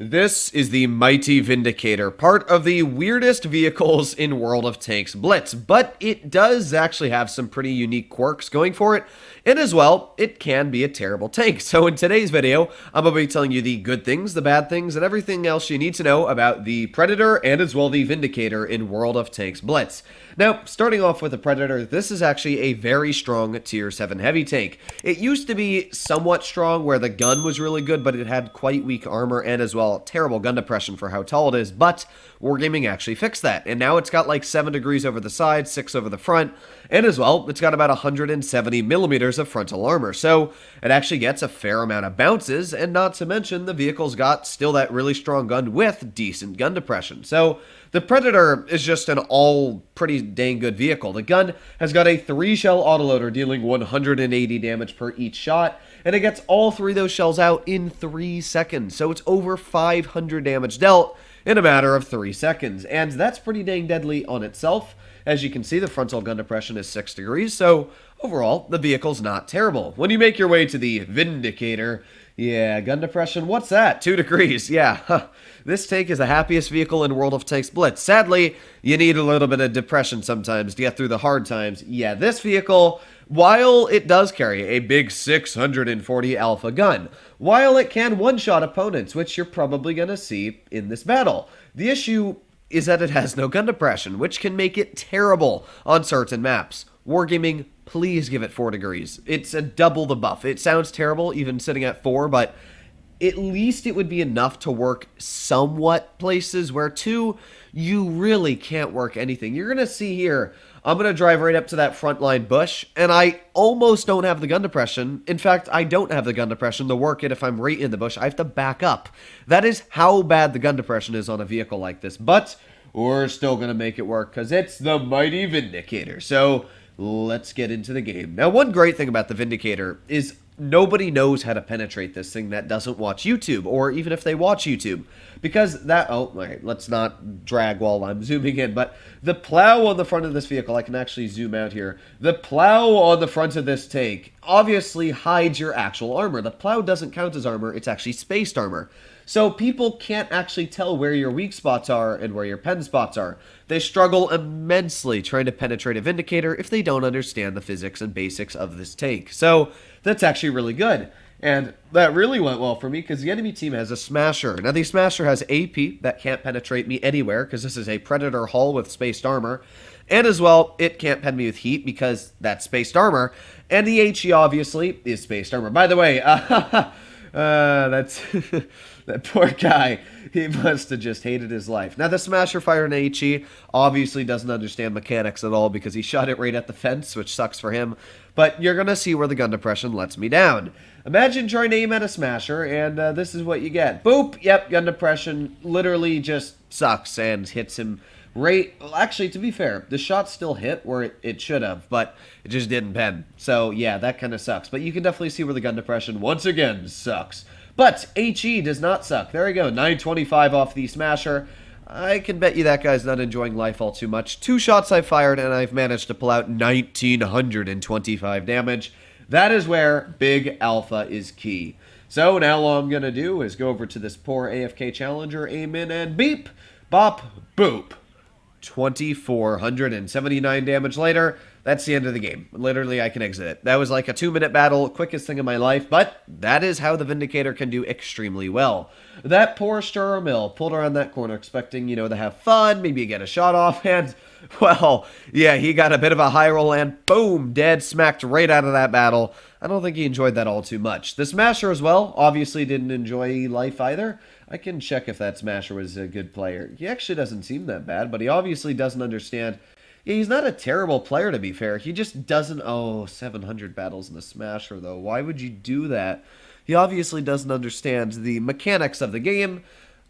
This is the mighty Vindicator, part of the weirdest vehicles in World of Tanks Blitz, but it does actually have some pretty unique quirks going for it, and as well, it can be a terrible tank. So in today's video, I'm going to be telling you the good things, the bad things, and everything else you need to know about the Predator and as well the Vindicator in World of Tanks Blitz. Now, starting off with the Predator, this is actually a very strong Tier 7 heavy tank. It used to be somewhat strong where the gun was really good, but it had quite weak armor and as well terrible gun depression for how tall it is, but Wargaming actually fixed that, and now it's got like 7 degrees over the side, 6 over the front, and as well, it's got about 170 millimeters of frontal armor, so it actually gets a fair amount of bounces, and not to mention the vehicle's got still that really strong gun with decent gun depression. So the Predator is just an all pretty dang good vehicle. The gun has got a 3-shell autoloader dealing 180 damage per each shot, and it gets all 3 of those shells out in 3 seconds. So it's over 500 damage dealt in a matter of 3 seconds, and that's pretty dang deadly on itself. As you can see, the frontal gun depression is 6 degrees, so overall, the vehicle's not terrible. When you make your way to the Vindicator, yeah, gun depression, what's that? 2 degrees, yeah. This tank is the happiest vehicle in World of Tanks Blitz. Sadly, you need a little bit of depression sometimes to get through the hard times. Yeah, this vehicle, while it does carry a big 640 alpha gun, while it can one-shot opponents, which you're probably going to see in this battle, the issue is that it has no gun depression, which can make it terrible on certain maps. Wargaming, please give it 4 degrees. It's a double the buff. It sounds terrible even sitting at 4, but at least it would be enough to work somewhat places where 2, you really can't work anything. You're going to see here, I'm going to drive right up to that front line bush, and I almost don't have the gun depression. In fact, I don't have the gun depression to work it if I'm right in the bush. I have to back up. That is how bad the gun depression is on a vehicle like this, but we're still going to make it work because it's the mighty Vindicator. So let's get into the game. Now, one great thing about the Vindicator is nobody knows how to penetrate this thing that doesn't watch YouTube, or even if they watch YouTube. Because that, oh, all right, let's not drag while I'm zooming in, but the plow on the front of this vehicle, I can actually zoom out here. The plow on the front of this tank obviously hides your actual armor. The plow doesn't count as armor, it's actually spaced armor. So people can't actually tell where your weak spots are and where your pen spots are. They struggle immensely trying to penetrate a Vindicator if they don't understand the physics and basics of this tank. So that's actually really good. And that really went well for me because the enemy team has a Smasher. Now the Smasher has AP that can't penetrate me anywhere because this is a Predator hull with spaced armor. And as well, it can't pen me with heat because that's spaced armor. And the HE obviously is spaced armor. By the way, that's that poor guy. He must have just hated his life. Now, the Smasher fired an HE obviously doesn't understand mechanics at all because he shot it right at the fence, which sucks for him. But you're going to see where the gun depression lets me down. Imagine trying to aim at a Smasher, and this is what you get. Boop! Yep, gun depression literally just sucks and hits him right. Well, actually, to be fair, the shot still hit where it should have, but it just didn't pen. So, yeah, that kind of sucks. But you can definitely see where the gun depression, once again, sucks. But HE does not suck. There we go, 925 off the Smasher. I can bet you that guy's not enjoying life all too much. 2 shots I've fired, and I've managed to pull out 1,925 damage. That is where Big Alpha is key. So now all I'm going to do is go over to this poor AFK Challenger, aim in, and beep, bop, boop. 2,479 damage later, that's the end of the game. Literally, I can exit it. That was like a 2-minute battle, quickest thing in my life, but that is how the Vindicator can do extremely well. That poor Sturr Mill pulled around that corner expecting, you know, to have fun, maybe get a shot off, and, well, yeah, he got a bit of a high roll and boom, dead, smacked right out of that battle. I don't think he enjoyed that all too much. The Smasher as well obviously didn't enjoy life either. I can check if that Smasher was a good player. He actually doesn't seem that bad, but he obviously doesn't understand. Yeah, he's not a terrible player, to be fair. He just doesn't... Oh, 700 battles in the Smasher, though. Why would you do that? He obviously doesn't understand the mechanics of the game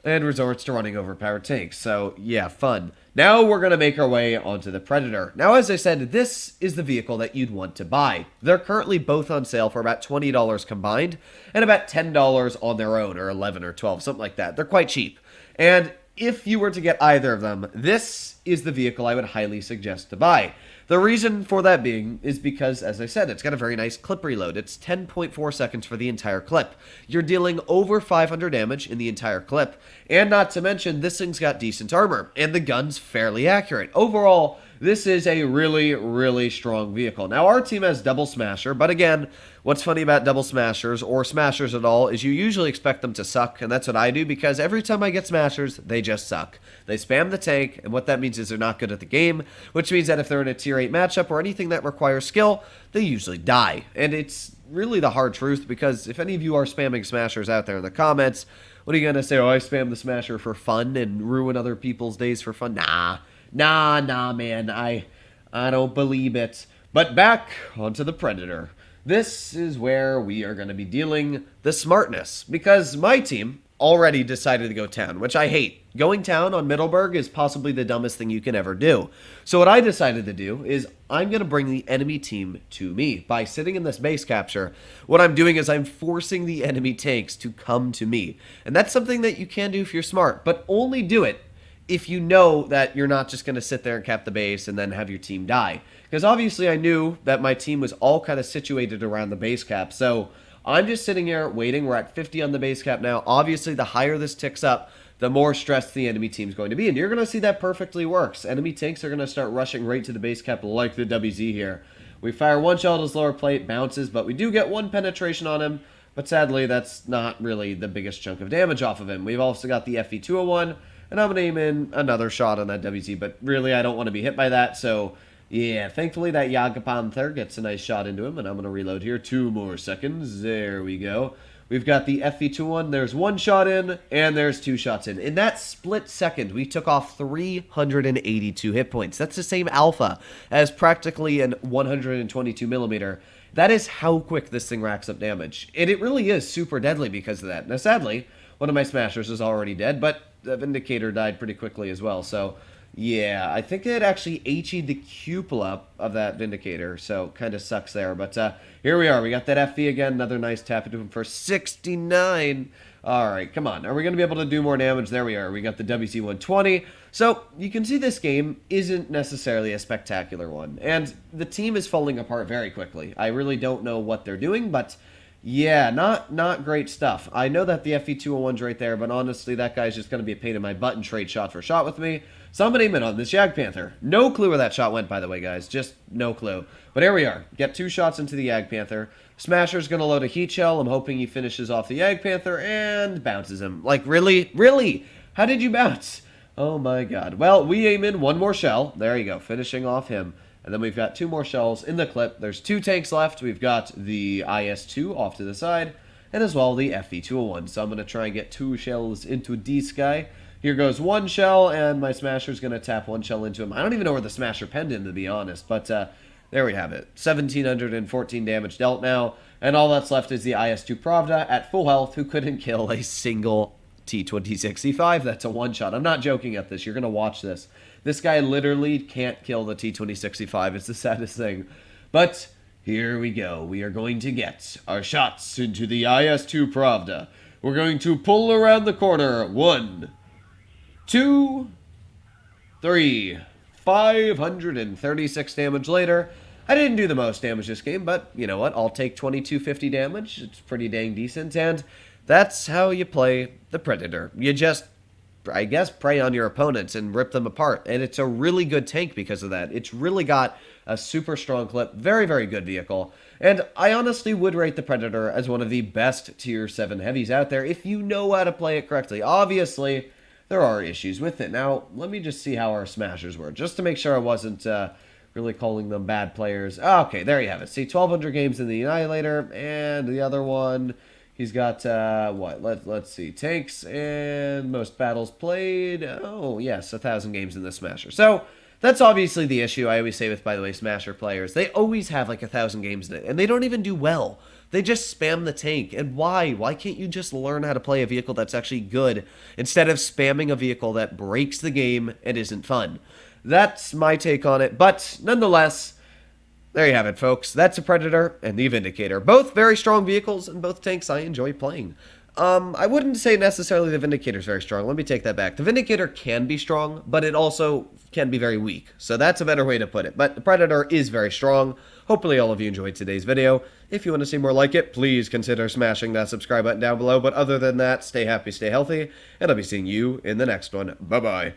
and resorts to running overpowered tanks. So, yeah, fun. Now we're going to make our way onto the Predator. Now, as I said, this is the vehicle that you'd want to buy. They're currently both on sale for about $20 combined and about $10 on their own, or 11 or 12, something like that. They're quite cheap. And if you were to get either of them, this is the vehicle I would highly suggest to buy. The reason for that being is because, as I said, it's got a very nice clip reload. It's 10.4 seconds for the entire clip. You're dealing over 500 damage in the entire clip. And not to mention, this thing's got decent armor, and the gun's fairly accurate. Overall, this is a really, really strong vehicle. Now, our team has double smasher, but again, what's funny about double smashers, or smashers at all, is you usually expect them to suck, and that's what I do, because every time I get smashers, they just suck. They spam the tank, and what that means is they're not good at the game, which means that if they're in a tier 8 matchup or anything that requires skill, they usually die. And it's really the hard truth, because if any of you are spamming smashers out there in the comments, what are you going to say? Oh, I spam the smasher for fun and ruin other people's days for fun? Nah, man. I don't believe it. But back onto the Predator. This is where we are going to be dealing the smartness, because my team already decided to go town, which I hate. Going town on Middleburg is possibly the dumbest thing you can ever do. So what I decided to do is I'm going to bring the enemy team to me. By sitting in this base capture, what I'm doing is I'm forcing the enemy tanks to come to me. And that's something that you can do if you're smart, but only do it if you know that you're not just going to sit there and cap the base and then have your team die. Because obviously I knew that my team was all kind of situated around the base cap, so I'm just sitting here waiting. We're at 50 on the base cap now. Obviously, the higher this ticks up, the more stressed the enemy team's going to be. And you're going to see that perfectly works. Enemy tanks are going to start rushing right to the base cap like the WZ here. We fire one shell at his lower plate, bounces, but we do get one penetration on him. But sadly, that's not really the biggest chunk of damage off of him. We've also got the FE201, and I'm going to aim in another shot on that WZ. But really, I don't want to be hit by that, so yeah, thankfully that Jagdpanther gets a nice shot into him, and I'm going to reload here. 2 more seconds. There we go. We've got the FE21. There's 1 shot in, and there's 2 shots in. In that split second, we took off 382 hit points. That's the same alpha as practically an 122 millimeter. That is how quick this thing racks up damage. And it really is super deadly because of that. Now, sadly, one of my smashers is already dead, but the Vindicator died pretty quickly as well, so yeah, I think it actually HE'd the cupola of that Vindicator, so kind of sucks there. But here we are. We got that FV again. Another nice tap into him for 69. All right, come on. Are we going to be able to do more damage? There we are. We got the WC-120. So you can see this game isn't necessarily a spectacular one. And the team is falling apart very quickly. I really don't know what they're doing, but yeah, not great stuff. I know that the FE201's right there, but honestly, that guy's just going to be a pain in my butt and trade shot for shot with me. So I'm going to aim it on this Jagdpanther. No clue where that shot went, by the way, guys. Just no clue. But here we are. Get 2 shots into the Jagdpanther. Smasher's going to load a heat shell. I'm hoping he finishes off the Jagdpanther and bounces him. Like, really? Really? How did you bounce? Oh, my God. Well, we aim in 1 more shell. There you go. Finishing off him. And then we've got 2 more shells in the clip. There's 2 tanks left. We've got the IS-2 off to the side, and as well the FE-201. So I'm going to try and get 2 shells into D-Sky. Here goes 1 shell, and my Smasher's going to tap 1 shell into him. I don't even know where the Smasher penned in, to be honest, but there we have it. 1,714 damage dealt now, and all that's left is the IS-2 Pravda at full health, who couldn't kill a single T-2065. That's a 1-shot. I'm not joking at this. You're going to watch this. This guy literally can't kill the T-2065. It's the saddest thing. But here we go. We are going to get our shots into the IS-2 Pravda. We're going to pull around the corner. 1, 2, 3. 536 damage later. I didn't do the most damage this game, but you know what? I'll take 2250 damage. It's pretty dang decent, and that's how you play the Predator. You just, I guess, prey on your opponents and rip them apart. And it's a really good tank because of that. It's really got a super strong clip. Very, very good vehicle. And I honestly would rate the Predator as one of the best tier 7 heavies out there if you know how to play it correctly. Obviously, there are issues with it. Now, let me just see how our smashers were, just to make sure I wasn't really calling them bad players. Okay, there you have it. See, 1,200 games in the Annihilator, and the other one, he's got, what? Let's see. Tanks and most battles played. Oh, yes, 1,000 games in the Smasher. So, that's obviously the issue I always say with, by the way, Smasher players. They always have like 1,000 games in it, and they don't even do well. They just spam the tank. And why? Why can't you just learn how to play a vehicle that's actually good instead of spamming a vehicle that breaks the game and isn't fun? That's my take on it. But nonetheless, there you have it, folks. That's a Predator and the Vindicator. Both very strong vehicles and both tanks I enjoy playing. I wouldn't say necessarily the Vindicator is very strong. Let me take that back. The Vindicator can be strong, but it also can be very weak. So that's a better way to put it. But the Predator is very strong. Hopefully all of you enjoyed today's video. If you want to see more like it, please consider smashing that subscribe button down below. But other than that, stay happy, stay healthy, and I'll be seeing you in the next one. Bye-bye.